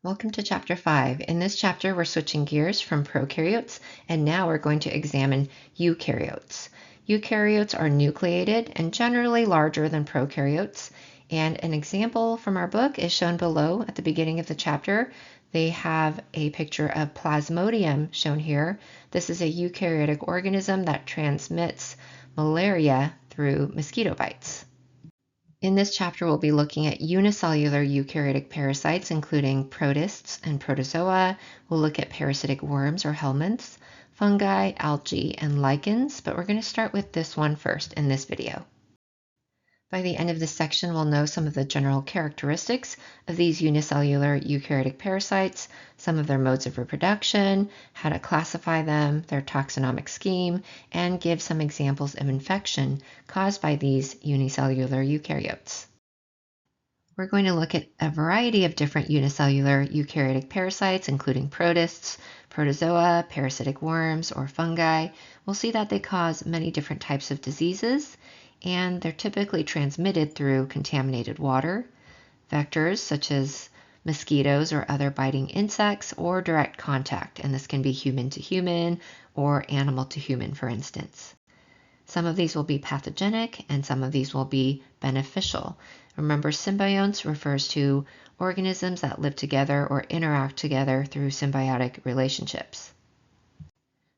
Welcome to Chapter 5. In this chapter, we're switching gears from prokaryotes, and now we're going to examine eukaryotes. Eukaryotes are nucleated and generally larger than prokaryotes, and an example from our book is shown below at the beginning of the chapter. They have a picture of Plasmodium shown here. This is a eukaryotic organism that transmits malaria through mosquito bites. In this chapter, we'll be looking at unicellular eukaryotic parasites, including protists and protozoa. We'll look at parasitic worms or helminths, fungi, algae, and lichens, but we're going to start with this one first in this video. By the end of this section, we'll know some of the general characteristics of these unicellular eukaryotic parasites, some of their modes of reproduction, how to classify them, their taxonomic scheme, and give some examples of infection caused by these unicellular eukaryotes. We're going to look at a variety of different unicellular eukaryotic parasites, including protists, protozoa, parasitic worms, or fungi. We'll see that they cause many different types of diseases, and they're typically transmitted through contaminated water, vectors such as mosquitoes or other biting insects, or direct contact, and this can be human to human or animal to human, for instance. Some of these will be pathogenic and some of these will be beneficial. Remember, symbionts refers to organisms that live together or interact together through symbiotic relationships.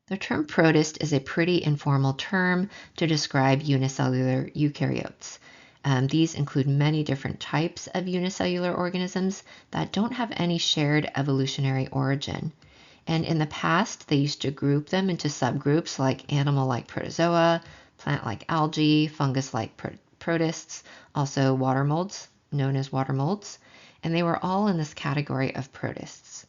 The term protist is a pretty informal term to describe unicellular eukaryotes. These include many different types of unicellular organisms that don't have any shared evolutionary origin. And in the past, they used to group them into subgroups like animal-like protozoa, plant-like algae, fungus-like protists, also water molds, known as water molds, and they were all in this category of protists.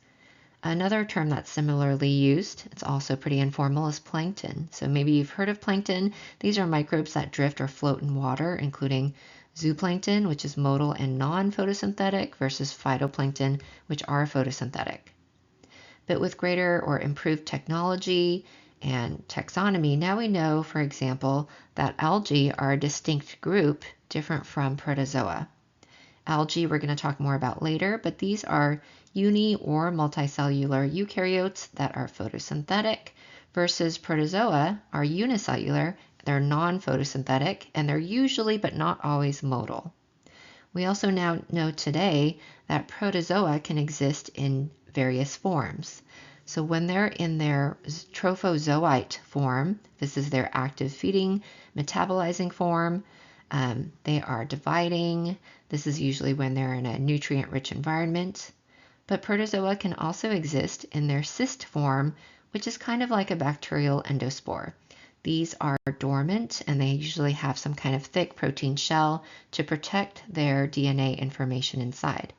Another term that's similarly used, it's also pretty informal, is plankton. So maybe you've heard of plankton. These are microbes that drift or float in water, including zooplankton, which is motile and non-photosynthetic, versus phytoplankton, which are photosynthetic. But with greater or improved technology and taxonomy, now we know, for example, that algae are a distinct group different from protozoa. Algae we're going to talk more about later, but these are uni or multicellular eukaryotes that are photosynthetic versus protozoa are unicellular, they're non-photosynthetic, and they're usually but not always motile. We also now know today that protozoa can exist in various forms. So when they're in their trophozoite form, this is their active feeding, metabolizing form, they are dividing. This is usually when they're in a nutrient-rich environment. But protozoa can also exist in their cyst form, which is kind of like a bacterial endospore. These are dormant, and they usually have some kind of thick protein shell to protect their DNA information inside.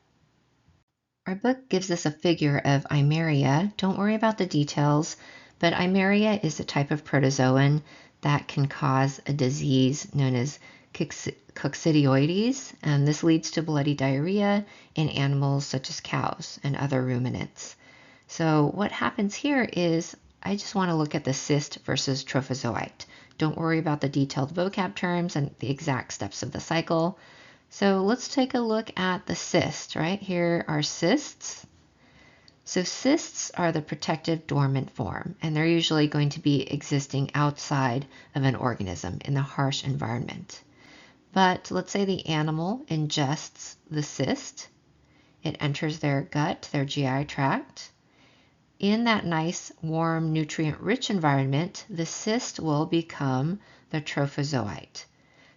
Our book gives us a figure of Eimeria. Don't worry about the details, but Eimeria is a type of protozoan that can cause a disease known as Coccidioides, and this leads to bloody diarrhea in animals such as cows and other ruminants. So what happens here is I just want to look at the cyst versus trophozoite. Don't worry about the detailed vocab terms and the exact steps of the cycle. So let's take a look at the cyst. Right here are cysts. So cysts are the protective dormant form, and they're usually going to be existing outside of an organism in the harsh environment. But let's say the animal ingests the cyst. It enters their gut, their GI tract. In that nice, warm, nutrient-rich environment, the cyst will become the trophozoite.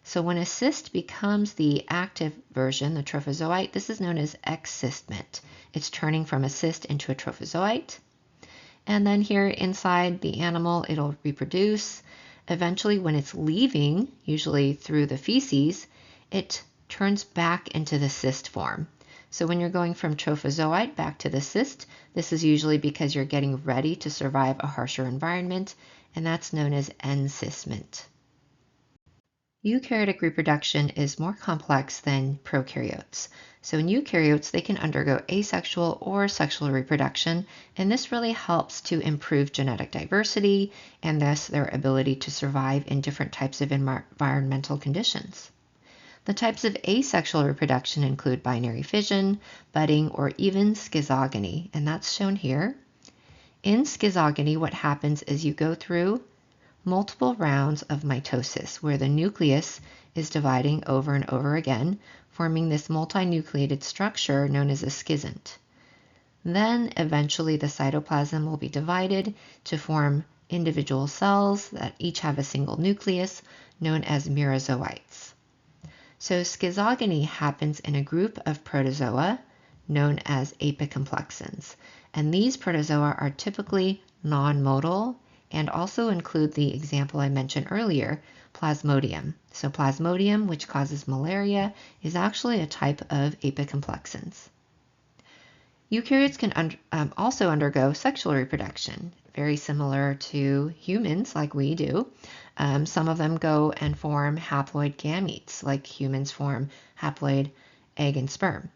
So when a cyst becomes the active version, the trophozoite, this is known as excystment. It's turning from a cyst into a trophozoite. And then here inside the animal, it'll reproduce. Eventually, when it's leaving, usually through the feces, it turns back into the cyst form. So when you're going from trophozoite back to the cyst, this is usually because you're getting ready to survive a harsher environment, and that's known as encystment. Eukaryotic reproduction is more complex than prokaryotes. So in eukaryotes, they can undergo asexual or sexual reproduction, and this really helps to improve genetic diversity and thus their ability to survive in different types of environmental conditions. The types of asexual reproduction include binary fission, budding, or even schizogony, and that's shown here. In schizogony, what happens is you go through multiple rounds of mitosis where the nucleus is dividing over and over again, forming this multinucleated structure known as a schism. Then eventually the cytoplasm will be divided to form individual cells that each have a single nucleus known as merozoites. So schizogony happens in a group of protozoa known as apicomplexans, and these protozoa are typically non-motile and also include the example I mentioned earlier, Plasmodium. So Plasmodium, which causes malaria, is actually a type of apicomplexans. Eukaryotes can also undergo sexual reproduction, very similar to humans like we do. Some of them go and form haploid gametes, like humans form haploid egg and sperm.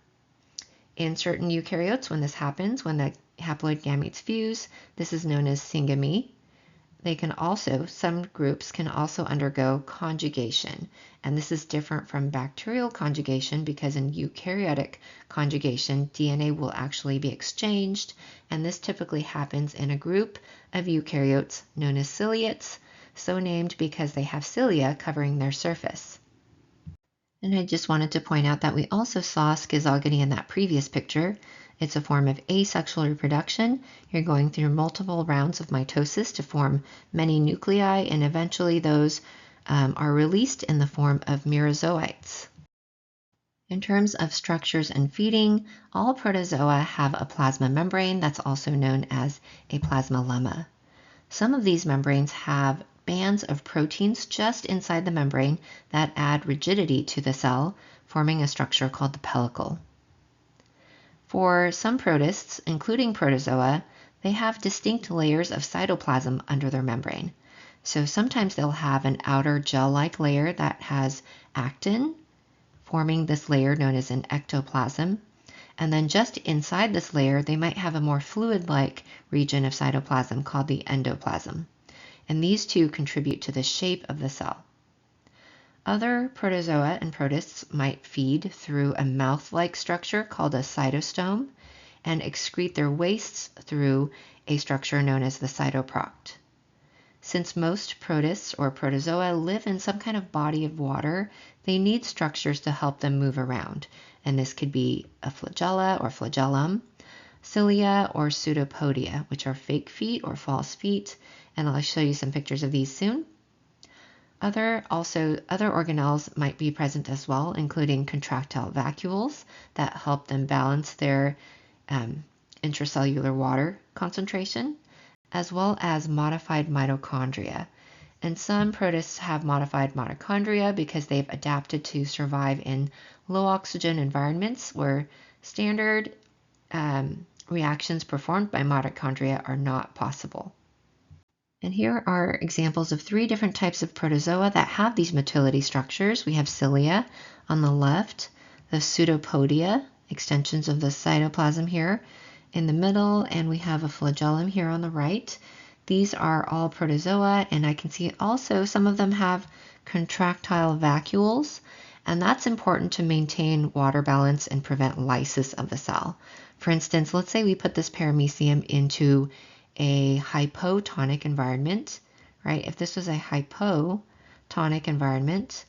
In certain eukaryotes, when this happens, when the haploid gametes fuse, this is known as syngamy. Some groups can also undergo conjugation, and this is different from bacterial conjugation because in eukaryotic conjugation, DNA will actually be exchanged, and this typically happens in a group of eukaryotes known as ciliates, so named because they have cilia covering their surface. And I just wanted to point out that we also saw schizogony in that previous picture. It's a form of asexual reproduction. You're going through multiple rounds of mitosis to form many nuclei, and eventually those are released in the form of merozoites. In terms of structures and feeding, all protozoa have a plasma membrane that's also known as a plasmalemma. Some of these membranes have bands of proteins just inside the membrane that add rigidity to the cell, forming a structure called the pellicle. For some protists, including protozoa, they have distinct layers of cytoplasm under their membrane. So sometimes they'll have an outer gel-like layer that has actin, forming this layer known as an ectoplasm. And then just inside this layer, they might have a more fluid-like region of cytoplasm called the endoplasm. And these two contribute to the shape of the cell. Other protozoa and protists might feed through a mouth-like structure called a cytostome and excrete their wastes through a structure known as the cytoproct. Since most protists or protozoa live in some kind of body of water, they need structures to help them move around, and this could be a flagella or flagellum, cilia, or pseudopodia, which are fake feet or false feet, and I'll show you some pictures of these soon. Other organelles might be present as well, including contractile vacuoles that help them balance their intracellular water concentration, as well as modified mitochondria. And some protists have modified mitochondria because they've adapted to survive in low oxygen environments where standard reactions performed by mitochondria are not possible. And here are examples of 3 different types of protozoa that have these motility structures. We have cilia on the left, the pseudopodia, extensions of the cytoplasm here in the middle, and we have a flagellum here on the right. These are all protozoa, and I can see also some of them have contractile vacuoles, and that's important to maintain water balance and prevent lysis of the cell. For instance, let's say we put this paramecium into a hypotonic environment, right? If this was a hypotonic environment,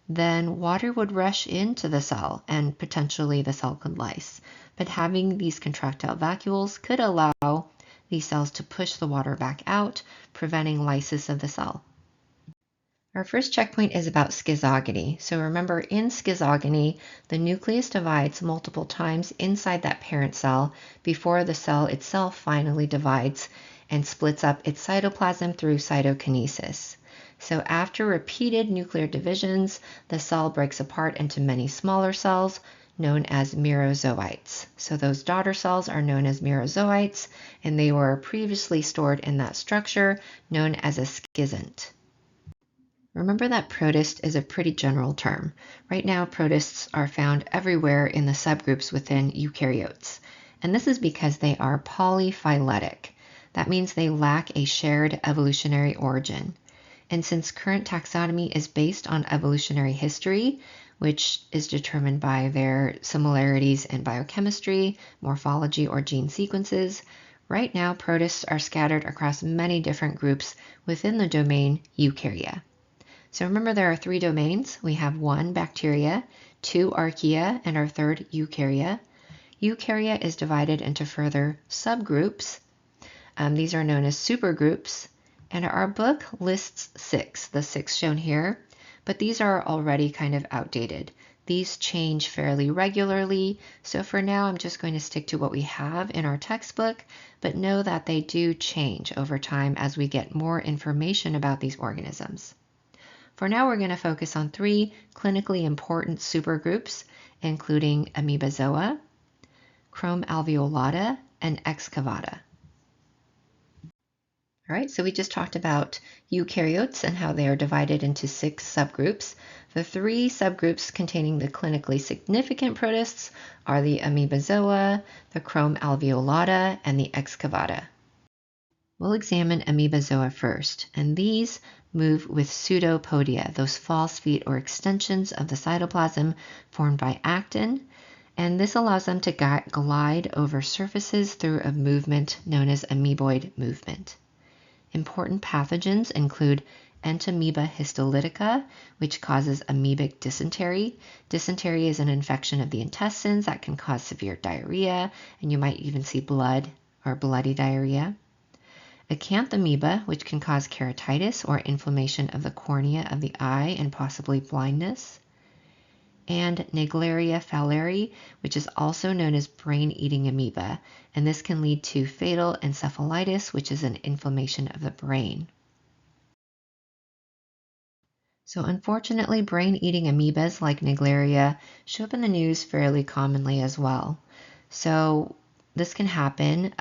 then water would rush into the cell and potentially the cell could lyse. But having these contractile vacuoles could allow these cells to push the water back out, preventing lysis of the cell. Our first checkpoint is about schizogony. So remember, in schizogony, the nucleus divides multiple times inside that parent cell before the cell itself finally divides and splits up its cytoplasm through cytokinesis. So after repeated nuclear divisions, the cell breaks apart into many smaller cells known as merozoites. So those daughter cells are known as merozoites, and they were previously stored in that structure known as a schism. Remember that protist is a pretty general term. Right now, protists are found everywhere in the subgroups within eukaryotes, and this is because they are polyphyletic. That means they lack a shared evolutionary origin. And since current taxonomy is based on evolutionary history, which is determined by their similarities in biochemistry, morphology, or gene sequences. Right now, protists are scattered across many different groups within the domain Eukarya. So remember, there are 3 domains. We have 1, bacteria, 2, archaea, and our 3rd, eukarya. Eukarya is divided into further subgroups. These are known as supergroups, and our book lists 6, the 6 shown here, but these are already kind of outdated. These change fairly regularly, so for now I'm just going to stick to what we have in our textbook, but know that they do change over time as we get more information about these organisms. For now, we're going to focus on 3 clinically important supergroups, including Amoebozoa, Chromalveolata, and Excavata. All right, so we just talked about eukaryotes and how they are divided into 6 subgroups. The 3 subgroups containing the clinically significant protists are the Amoebozoa, the Chromalveolata, and the Excavata. We'll examine Amoebozoa first, and these move with pseudopodia, those false feet or extensions of the cytoplasm formed by actin, and this allows them to glide over surfaces through a movement known as amoeboid movement. Important pathogens include Entamoeba histolytica, which causes amoebic dysentery. Dysentery is an infection of the intestines that can cause severe diarrhea, and you might even see blood or bloody diarrhea. Acanthamoeba, which can cause keratitis or inflammation of the cornea of the eye and possibly blindness. And Naegleria fowleri, which is also known as brain-eating amoeba, and this can lead to fatal encephalitis, which is an inflammation of the brain. So unfortunately, brain-eating amoebas like Naegleria show up in the news fairly commonly as well. So this can happen,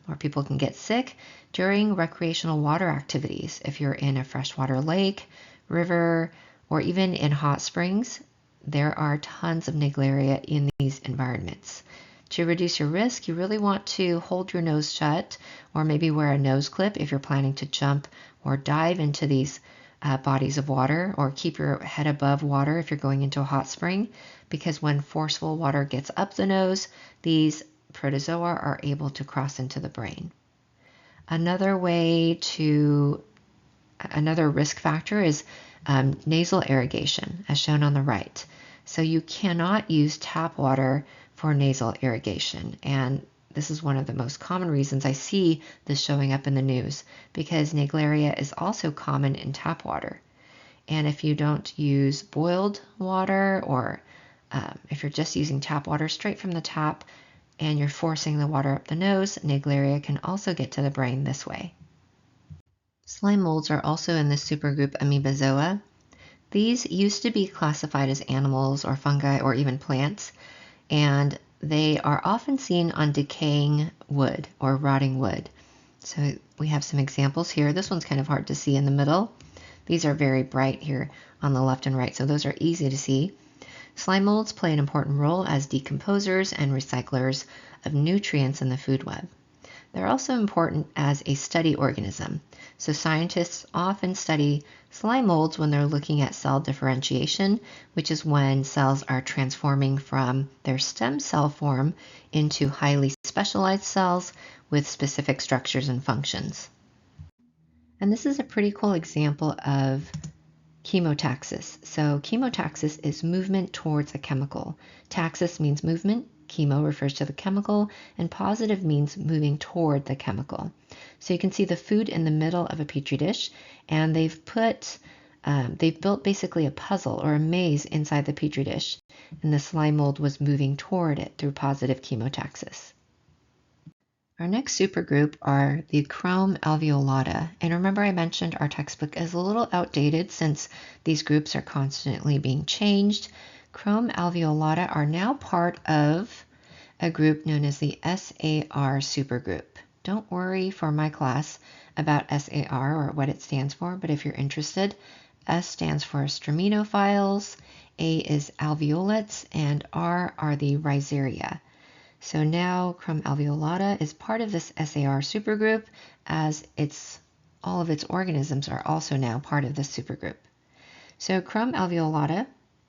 or people can get sick during recreational water activities. If you're in a freshwater lake, river, or even in hot springs, there are tons of Naegleria in these environments. To reduce your risk, you really want to hold your nose shut, or maybe wear a nose clip if you're planning to jump or dive into these bodies of water, or keep your head above water if you're going into a hot spring, because when forceful water gets up the nose, these protozoa are able to cross into the brain. Another risk factor is nasal irrigation, as shown on the right. So you cannot use tap water for nasal irrigation, and this is one of the most common reasons I see this showing up in the news, because Naegleria is also common in tap water. And if you don't use boiled water, or if you're just using tap water straight from the tap and you're forcing the water up the nose, Naegleria can also get to the brain this way. Slime molds are also in this supergroup Amoebozoa. These used to be classified as animals or fungi or even plants, and they are often seen on decaying wood or rotting wood. So we have some examples here. This one's kind of hard to see in the middle. These are very bright here on the left and right, so those are easy to see. Slime molds play an important role as decomposers and recyclers of nutrients in the food web. They're also important as a study organism. So scientists often study slime molds when they're looking at cell differentiation, which is when cells are transforming from their stem cell form into highly specialized cells with specific structures and functions. And this is a pretty cool example of chemotaxis. So chemotaxis is movement towards a chemical. Taxis means movement. Chemo refers to the chemical, and positive means moving toward the chemical. So you can see the food in the middle of a petri dish, and they've built basically a puzzle or a maze inside the petri dish, and the slime mold was moving toward it through positive chemotaxis. Our next supergroup are the Chromalveolata, and remember I mentioned our textbook is a little outdated since these groups are constantly being changed. Chromalveolata are now part of a group known as the SAR supergroup. Don't worry for my class about SAR or what it stands for, but if you're interested, S stands for straminophiles, A is alveolates, and R are the rhizaria. So now Chromalveolata is part of this SAR supergroup, as all of its organisms are also now part of this supergroup. So Chromalveolata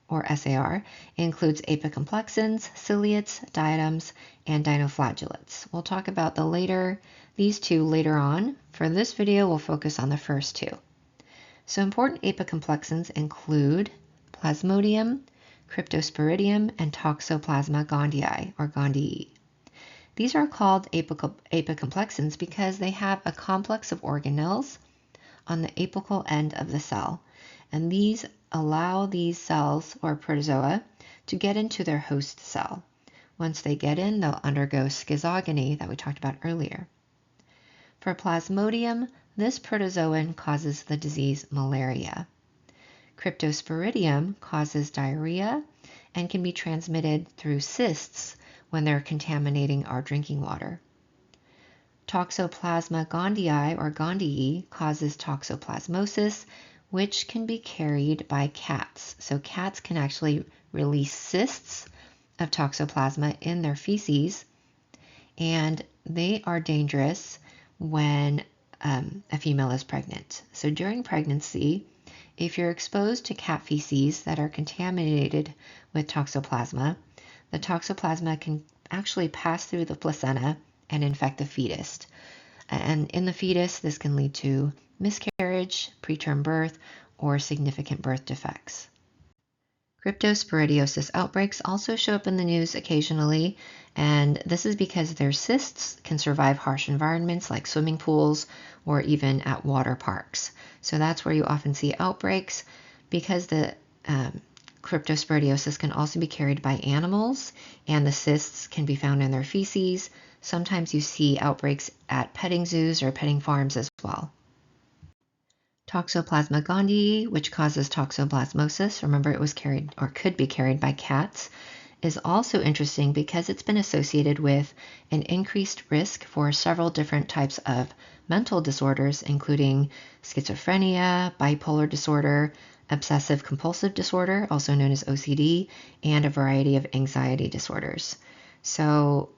or SAR, includes apicomplexans, ciliates, diatoms, and dinoflagellates. We'll talk about these two later on. For this video, we'll focus on the first two. So important apicomplexans include Plasmodium, Cryptosporidium, and Toxoplasma gondii, or gondii. These are called apicomplexans because they have a complex of organelles on the apical end of the cell, and these allow these cells, or protozoa, to get into their host cell. Once they get in, they'll undergo schizogony that we talked about earlier. For Plasmodium, this protozoan causes the disease malaria. Cryptosporidium causes diarrhea and can be transmitted through cysts when they're contaminating our drinking water. Toxoplasma gondii, or gondii, causes toxoplasmosis, which can be carried by cats. So cats can actually release cysts of toxoplasma in their feces, and they are dangerous when a female is pregnant. So during pregnancy, if you're exposed to cat feces that are contaminated with toxoplasma, the toxoplasma can actually pass through the placenta and infect the fetus. And in the fetus, this can lead to miscarriage, preterm birth, or significant birth defects. Cryptosporidiosis outbreaks also show up in the news occasionally, and this is because their cysts can survive harsh environments like swimming pools or even at water parks. So that's where you often see outbreaks, because the cryptosporidiosis can also be carried by animals, and the cysts can be found in their feces. Sometimes you see outbreaks at petting zoos or petting farms as well. Toxoplasma gondii, which causes toxoplasmosis, remember it was carried or could be carried by cats, is also interesting because it's been associated with an increased risk for several different types of mental disorders, including schizophrenia, bipolar disorder, obsessive compulsive disorder, also known as OCD, and a variety of anxiety disorders. So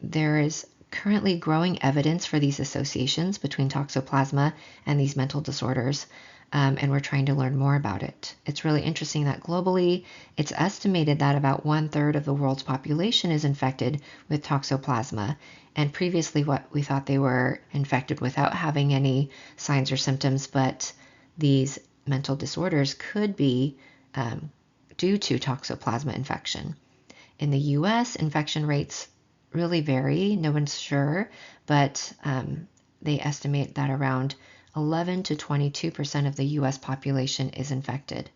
there is currently growing evidence for these associations between toxoplasma and these mental disorders, and we're trying to learn more about it. It's really interesting that globally, it's estimated that about 1/3 of the world's population is infected with toxoplasma, and previously what we thought they were infected without having any signs or symptoms, but these mental disorders could be due to toxoplasma infection. In the US, infection rates really vary. No one's sure, but they estimate that around 11 to 22% of the US population is infected.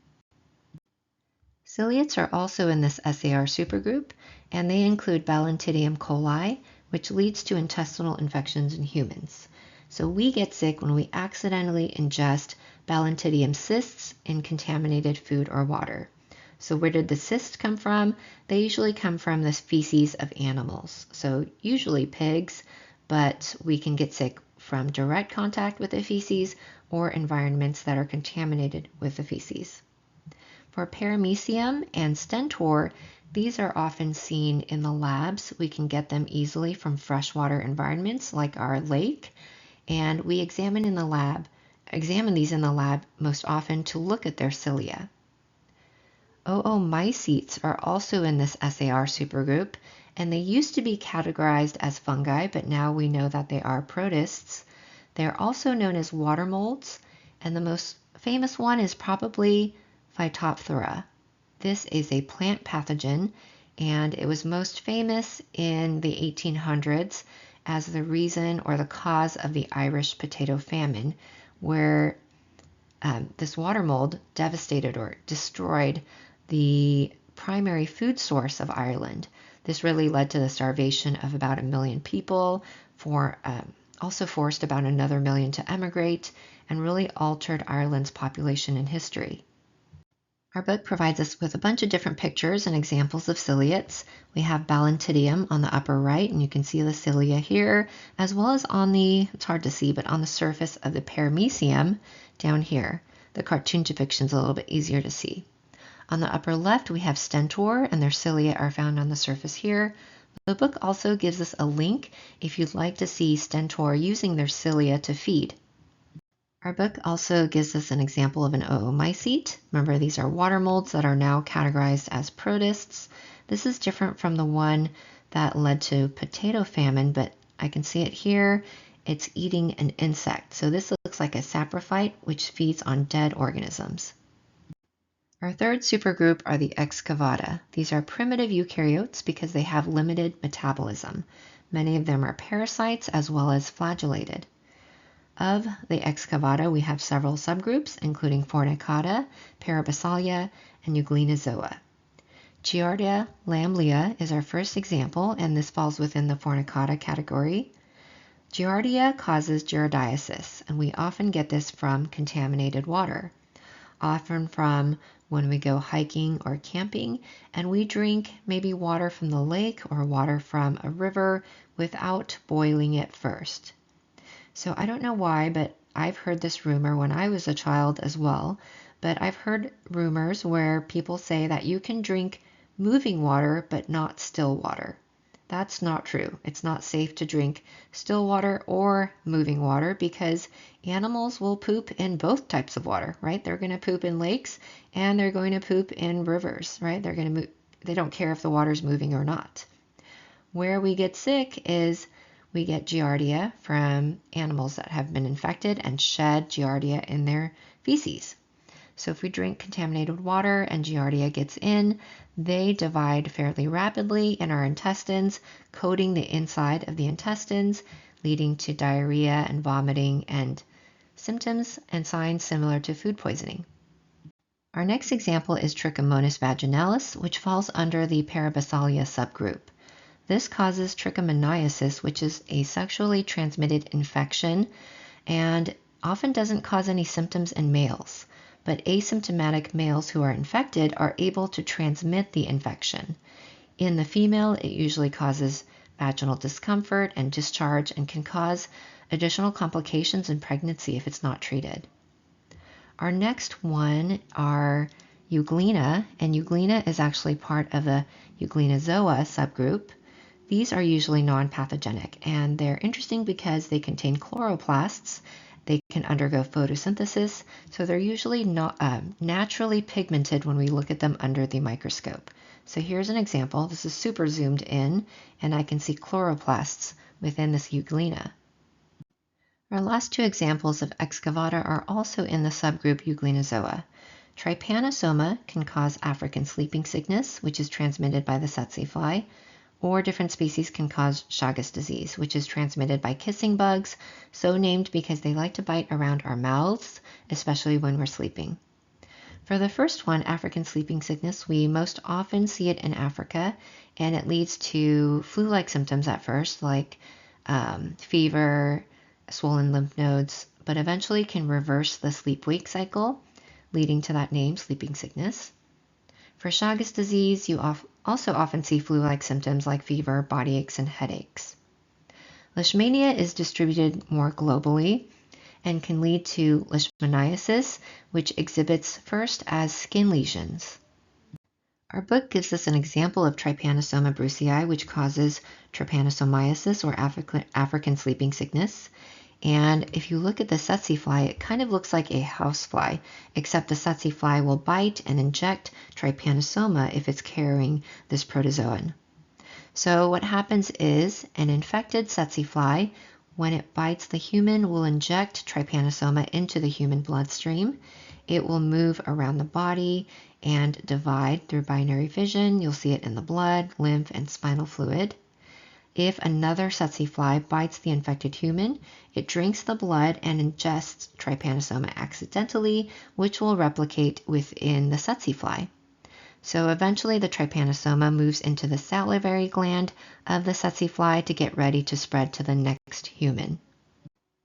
Ciliates are also in this SAR supergroup, and they include Balantidium coli, which leads to intestinal infections in humans. So we get sick when we accidentally ingest Balantidium cysts in contaminated food or water. So where did the cysts come from? They usually come from the feces of animals, so usually pigs, but we can get sick from direct contact with the feces or environments that are contaminated with the feces. For Paramecium and Stentor, these are often seen in the labs. We can get them easily from freshwater environments like our lake, and we examine these in the lab most often to look at their cilia. Oomycetes are also in this SAR supergroup, and they used to be categorized as fungi, but now we know that they are protists. They're also known as water molds, and the most famous one is probably Phytophthora. This is a plant pathogen, and it was most famous in the 1800s as the reason or the cause of the Irish potato famine, where this water mold devastated or destroyed the primary food source of Ireland. This really led to the starvation of about 1 million people, also forced about another million to emigrate, and really altered Ireland's population and history. Our book provides us with a bunch of different pictures and examples of ciliates. We have Balantidium on the upper right, and you can see the cilia here, as well as it's hard to see, but on the surface of the Paramecium down here. The cartoon depiction is a little bit easier to see. On the upper left, we have Stentor, and their cilia are found on the surface here. The book also gives us a link if you'd like to see Stentor using their cilia to feed. Our book also gives us an example of an oomycete. Remember, these are water molds that are now categorized as protists. This is different from the one that led to potato famine, but I can see it here. It's eating an insect. So this looks like a saprophyte, which feeds on dead organisms. Our third supergroup are the Excavata. These are primitive eukaryotes because they have limited metabolism. Many of them are parasites as well as flagellated. Of the Excavata, we have several subgroups, including Fornicata, Parasites, and Eukaryozoa. Giardia lamblia is our first example, and this falls within the Fornicata category. Giardia causes giardiasis, and we often get this from contaminated water, often from when we go hiking or camping, and we drink maybe water from the lake or water from a river without boiling it first. So I don't know why, but I've heard this rumor when I was a child as well, but I've heard rumors where people say that you can drink moving water but not still water. That's not true. It's not safe to drink still water or moving water because animals will poop in both types of water, right? They're going to poop in lakes and they're going to poop in rivers, right? They don't care if the water's moving or not. Where we get sick is we get giardia from animals that have been infected and shed giardia in their feces. So if we drink contaminated water and giardia gets in, they divide fairly rapidly in our intestines, coating the inside of the intestines, leading to diarrhea and vomiting and symptoms and signs similar to food poisoning. Our next example is Trichomonas vaginalis, which falls under the Parasites subgroup. This causes trichomoniasis, which is a sexually transmitted infection and often doesn't cause any symptoms in males. But asymptomatic males who are infected are able to transmit the infection. In the female, it usually causes vaginal discomfort and discharge and can cause additional complications in pregnancy if it's not treated. Our next one are Euglena, and Euglena is actually part of the Eukaryozoa subgroup. These are usually non-pathogenic, and they're interesting because they contain chloroplasts. They can undergo photosynthesis, so they're usually not naturally pigmented when we look at them under the microscope. So here's an example. This is super zoomed in, and I can see chloroplasts within this Euglena. Our last two examples of Excavata are also in the subgroup Eukaryozoa. Trypanosoma can cause African sleeping sickness, which is transmitted by the tsetse fly, or different species can cause Chagas disease, which is transmitted by kissing bugs, so named because they like to bite around our mouths, especially when we're sleeping. For the first one, African sleeping sickness, we most often see it in Africa, and it leads to flu-like symptoms at first, like fever, swollen lymph nodes, but eventually can reverse the sleep-wake cycle, leading to that name, sleeping sickness. For Chagas disease, you also often see flu-like symptoms like fever, body aches, and headaches. Leishmania is distributed more globally and can lead to leishmaniasis, which exhibits first as skin lesions. Our book gives us an example of Trypanosoma brucei, which causes trypanosomiasis or African sleeping sickness. And if you look at the tsetse fly, it kind of looks like a housefly, except the tsetse fly will bite and inject trypanosoma if it's carrying this protozoan. So what happens is an infected tsetse fly, when it bites the human, will inject trypanosoma into the human bloodstream. It will move around the body and divide through binary fission. You'll see it in the blood, lymph, and spinal fluid. If another tsetse fly bites the infected human, it drinks the blood and ingests trypanosoma accidentally, which will replicate within the tsetse fly. So eventually the trypanosoma moves into the salivary gland of the tsetse fly to get ready to spread to the next human.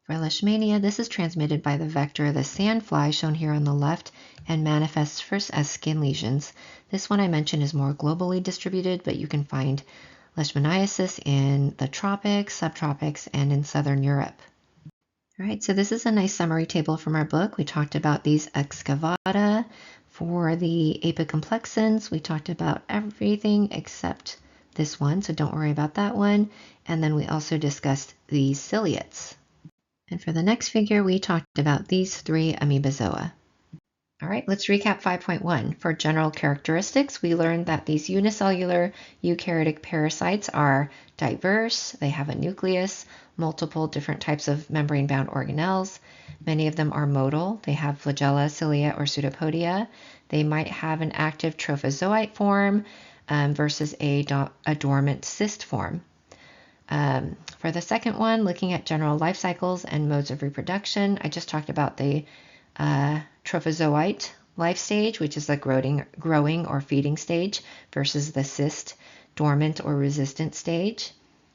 For leishmania, this is transmitted by the vector of the sandfly, shown here on the left, and manifests first as skin lesions. This one I mentioned is more globally distributed, but you can find leishmaniasis in the tropics, subtropics, and in southern Europe. All right, so this is a nice summary table from our book. We talked about these Excavata. For the apicomplexans, we talked about everything except this one, so don't worry about that one. And then we also discussed the ciliates. And for the next figure, we talked about these 3 Amoebozoa. All right, let's recap 5.1. For general characteristics, we learned that these unicellular eukaryotic parasites are diverse. They have a nucleus, multiple different types of membrane-bound organelles. Many of them are motile. They have flagella, cilia, or pseudopodia. They might have an active trophozoite form versus a dormant cyst form. For the second one, looking at general life cycles and modes of reproduction, I just talked about the trophozoite life stage, which is the growing or feeding stage, versus the cyst, dormant or resistant stage.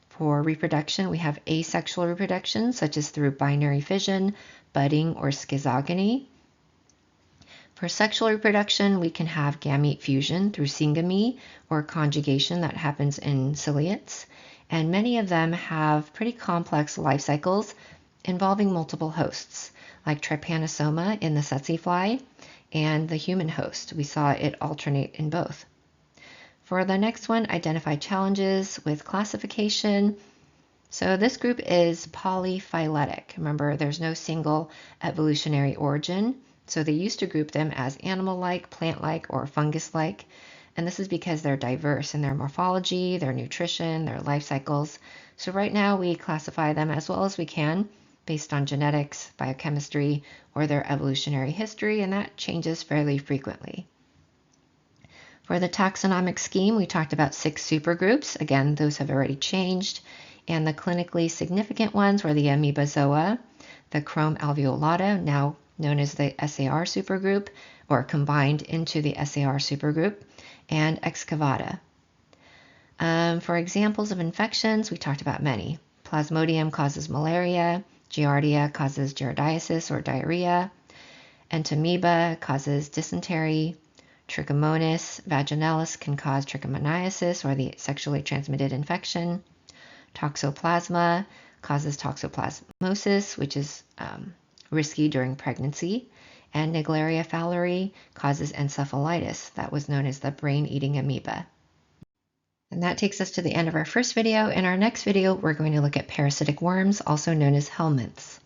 For reproduction, we have asexual reproduction, such as through binary fission, budding, or schizogony. For sexual reproduction, we can have gamete fusion through syngamy or conjugation that happens in ciliates, and many of them have pretty complex life cycles involving multiple hosts, like trypanosoma in the tsetse fly and the human host. We saw it alternate in both. For the next one, identify challenges with classification. So this group is polyphyletic. Remember, there's no single evolutionary origin. So they used to group them as animal-like, plant-like, or fungus-like. And this is because they're diverse in their morphology, their nutrition, their life cycles. So right now we classify them as well as we can based on genetics, biochemistry, or their evolutionary history, and that changes fairly frequently. For the taxonomic scheme, we talked about 6 supergroups. Again, those have already changed. And the clinically significant ones were the Amoebozoa, the Chromalveolata, now known as the SAR supergroup, or combined into the SAR supergroup, and Excavata. For examples of infections, we talked about many. Plasmodium causes malaria, Giardia causes giardiasis or diarrhea, Entamoeba causes dysentery, Trichomonas vaginalis can cause trichomoniasis or the sexually transmitted infection, Toxoplasma causes toxoplasmosis, which is risky during pregnancy, and Naegleria fowleri causes encephalitis. That was known as the brain-eating amoeba. And that takes us to the end of our first video. In our next video, we're going to look at parasitic worms, also known as helminths.